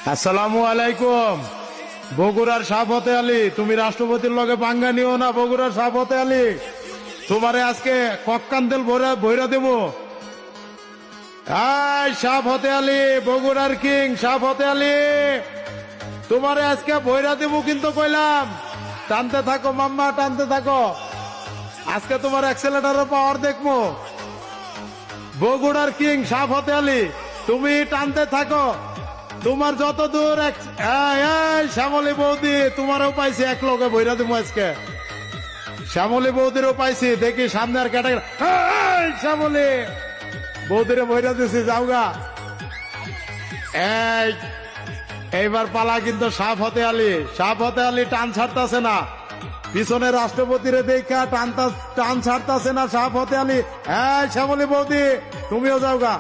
আসসালামু আলাইকুম। বগুড়ার সাফতে আলী, তুমি রাষ্ট্রপতির লগে পাঙ্গা নিও না। বগুড়ার সাফতে আলী, তোমারে আজকে কক্কান্দেল ভৈরা দেব। সাফতে আলী, বগুড়ার কিং সাফতে আলী, তোমারে আজকে ভৈরা দেব কিন্তু কইলাম। টানতে থাকো মাম্মা, টানতে থাকো। আজকে তোমার অ্যাক্সেলেটারের পাওয়ার দেখবো। বগুড়ার কিং সাফতে আলী, তুমি টানতে থাকো। তোমার যত দূর শ্যামলী বৌদি, তোমারও পাইছি এক লোকে বইরা দিব আজকে। শ্যামলী বৌদিরও পাইছি, দেখি সামনে আর ক্যাটাগরি। শ্যামলী বৌদিরে বইরা দিছি, যাওগা। এইবার পালা কিন্তু সাফতে আলী। সাফতে আলী টান ছাড়তাছে না, পিছনে রাষ্ট্রপতিরে দেখা টান ছাড়তাছে না সাফতে আলী। শ্যামলী বৌদি, তুমিও যাওগা।